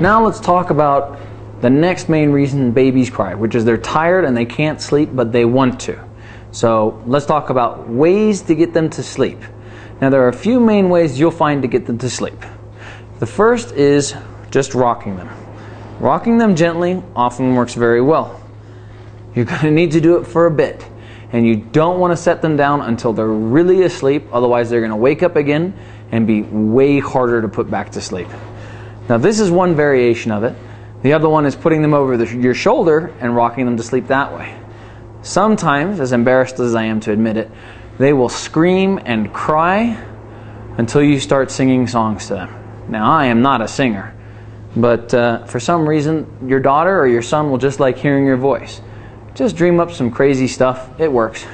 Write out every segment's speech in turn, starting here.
Now let's talk about the next main reason babies cry, which is they're tired and they can't sleep, but they want to. So let's talk about ways to get them to sleep. Now there are a few main ways you'll find to get them to sleep. The first is just rocking them. Rocking them gently often works very well. You're going to need to do it for a bit, and you don't want to set them down until they're really asleep, otherwise they're going to wake up again and be way harder to put back to sleep. Now this is one variation of it. The other one is putting them over your shoulder and rocking them to sleep that way. Sometimes, as embarrassed as I am to admit it, they will scream and cry until you start singing songs to them. Now I am not a singer, but for some reason your daughter or your son will just like hearing your voice. Just dream up some crazy stuff. It works.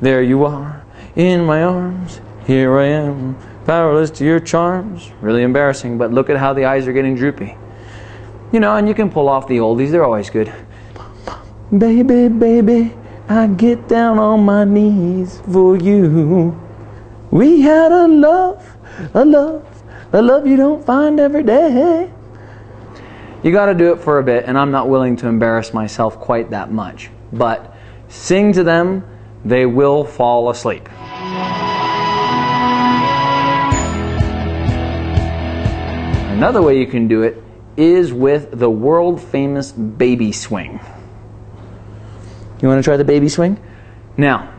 There you are, in my arms, here I am, powerless to your charms. Really embarrassing, but look at how the eyes are getting droopy. You know, and you can pull off the oldies, they're always good. Baby, baby, I get down on my knees for you. We had a love you don't find every day. You got to do it for a bit, and I'm not willing to embarrass myself quite that much. But sing to them, they will fall asleep. Another way you can do it is with the world famous baby swing. You want to try the baby swing? Now,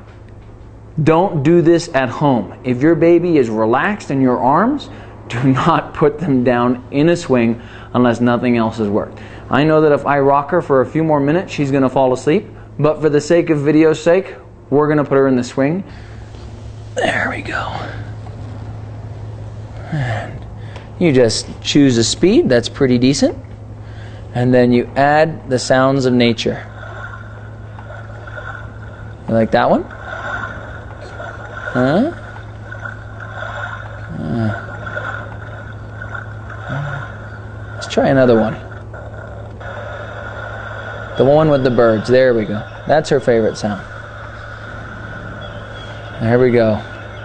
don't do this at home. If your baby is relaxed in your arms, do not put them down in a swing unless nothing else has worked. I know that if I rock her for a few more minutes, she's going to fall asleep, but for the sake of video's sake, we're going to put her in the swing. There we go. And you just choose a speed that's pretty decent, and then you add the sounds of nature. You like that one? Huh? Let's try another one. The one with the birds. There we go. That's her favorite sound. There we go.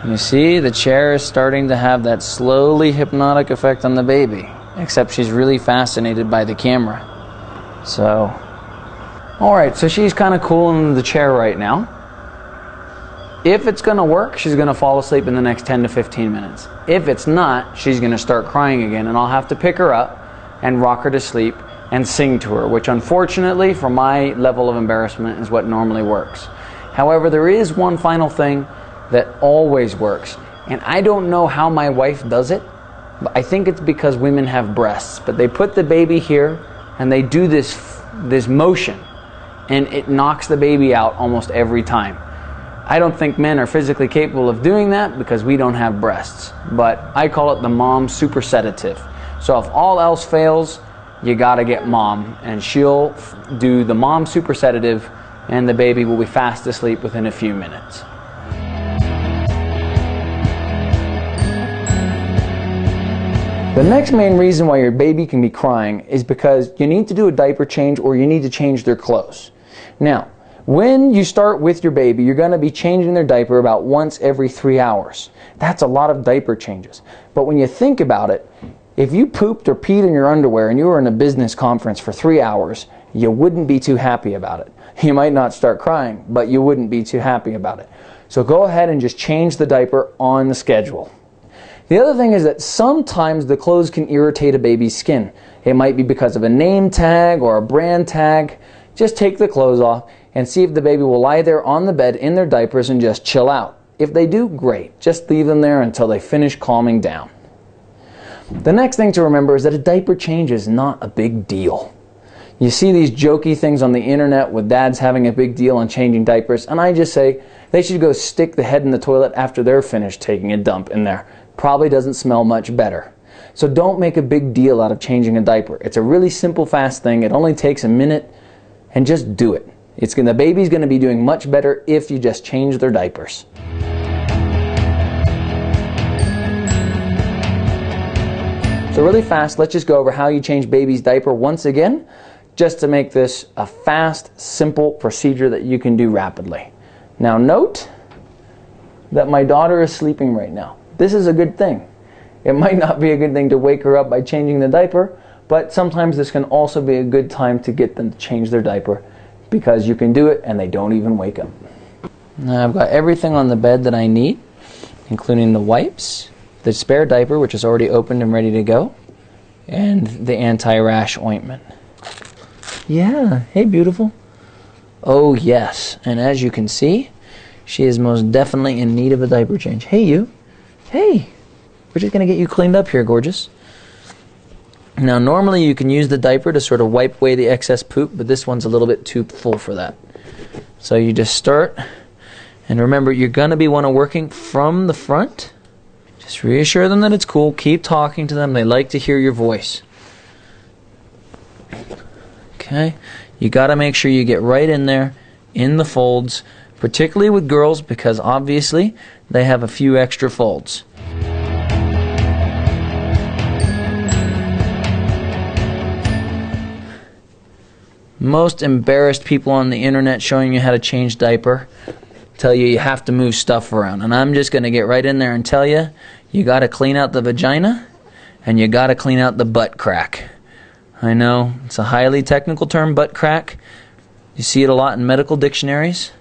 You see, the chair is starting to have that slowly hypnotic effect on the baby, except she's really fascinated by the camera. So, alright, so she's kind of cool in the chair right now. If it's going to work, she's going to fall asleep in the next 10 to 15 minutes. If it's not, she's going to start crying again, and I'll have to pick her up and rock her to sleep and sing to her, which unfortunately, for my level of embarrassment, is what normally works. However, there is one final thing that always works, and I don't know how my wife does it, but I think it's because women have breasts. But they put the baby here, and they do this motion, and it knocks the baby out almost every time. I don't think men are physically capable of doing that because we don't have breasts, but I call it the mom super sedative. So if all else fails, you gotta get mom, and she'll do the mom super sedative, and the baby will be fast asleep within a few minutes. The next main reason why your baby can be crying is because you need to do a diaper change or you need to change their clothes. Now, when you start with your baby, you're going to be changing their diaper about once every 3 hours. That's a lot of diaper changes. But when you think about it, if you pooped or peed in your underwear and you were in a business conference for 3 hours, you wouldn't be too happy about it. You might not start crying, but you wouldn't be too happy about it. So go ahead and just change the diaper on the schedule. The other thing is that sometimes the clothes can irritate a baby's skin. It might be because of a name tag or a brand tag. Just take the clothes off and see if the baby will lie there on the bed in their diapers and just chill out. If they do, great. Just leave them there until they finish calming down. The next thing to remember is that a diaper change is not a big deal. You see these jokey things on the internet with dads having a big deal on changing diapers, and I just say they should go stick the head in the toilet after they're finished taking a dump in there. Probably doesn't smell much better. So don't make a big deal out of changing a diaper. It's a really simple, fast thing. It only takes a minute, and just do it. The baby's going to be doing much better if you just change their diapers. So really fast, let's just go over how you change baby's diaper once again, just to make this a fast, simple procedure that you can do rapidly. Now note that my daughter is sleeping right now. This is a good thing. It might not be a good thing to wake her up by changing the diaper, but sometimes this can also be a good time to get them to change their diaper because you can do it and they don't even wake up. Now I've got everything on the bed that I need, including the wipes, the spare diaper, which is already opened and ready to go, and the anti-rash ointment. Yeah, hey beautiful. Oh yes, and as you can see, she is most definitely in need of a diaper change. Hey you, hey, we're just gonna get you cleaned up here, gorgeous. Now normally you can use the diaper to sort of wipe away the excess poop, but this one's a little bit too full for that. So you just start, and remember you're gonna be working from the front. Just reassure them that it's cool, keep talking to them, they like to hear your voice. Okay, you gotta make sure you get right in there, in the folds, particularly with girls because obviously they have a few extra folds. Most embarrassed people on the internet showing you how to change diaper tell you you have to move stuff around. And I'm just going to get right in there and tell you, you got to clean out the vagina and you got to clean out the butt crack. I know, it's a highly technical term, butt crack. You see it a lot in medical dictionaries.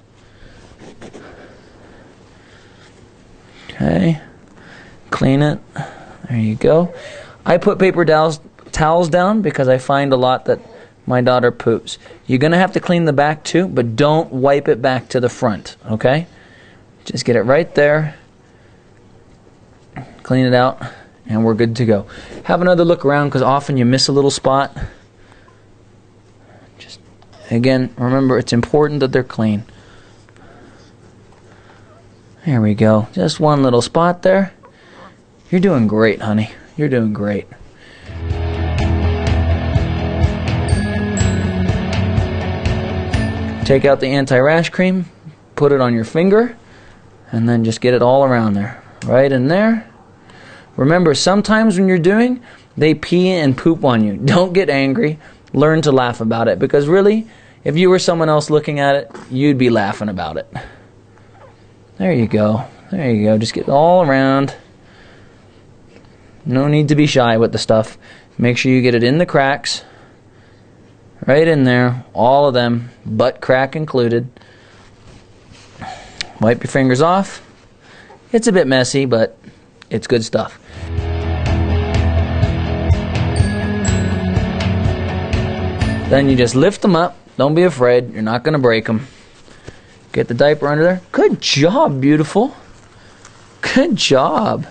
Okay, clean it. There you go. I put paper towels down because I find a lot that my daughter poops. You're going to have to clean the back too, but don't wipe it back to the front, okay? Just get it right there. Clean it out, and we're good to go. Have another look around because often you miss a little spot. Just, again, remember it's important that they're clean. There we go. Just one little spot there. You're doing great, honey. You're doing great. Take out the anti-rash cream, put it on your finger, and then just get it all around there. Right in there. Remember, sometimes when you're doing, they pee and poop on you. Don't get angry. Learn to laugh about it. Because really, if you were someone else looking at it, you'd be laughing about it. There you go. There you go. Just get it all around. No need to be shy with the stuff. Make sure you get it in the cracks. Right in there, all of them, butt crack included. Wipe your fingers off. It's a bit messy, but it's good stuff. Then you just lift them up. Don't be afraid. You're not going to break them. Get the diaper under there. Good job, beautiful. Good job.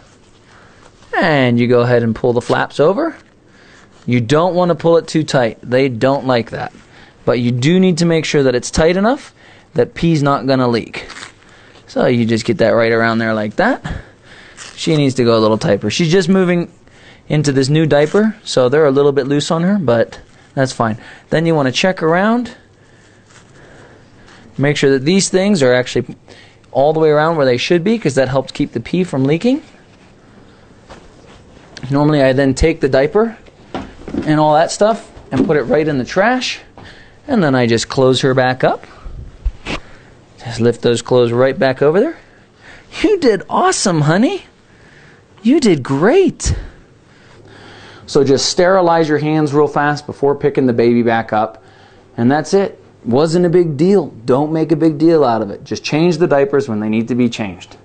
And you go ahead and pull the flaps over. You don't want to pull it too tight. They don't like that. But you do need to make sure that it's tight enough that pee's not going to leak. So you just get that right around there like that. She needs to go a little tighter. She's just moving into this new diaper, so they're a little bit loose on her, but that's fine. Then you want to check around. Make sure that these things are actually all the way around where they should be, because that helps keep the pee from leaking. Normally I then take the diaper and all that stuff and put it right in the trash, and then I just close her back up. Just lift those clothes right back over there. You did awesome, honey. You did great. So just sterilize your hands real fast before picking the baby back up, and that's it. Wasn't a big deal. Don't make a big deal out of it. Just change the diapers when they need to be changed.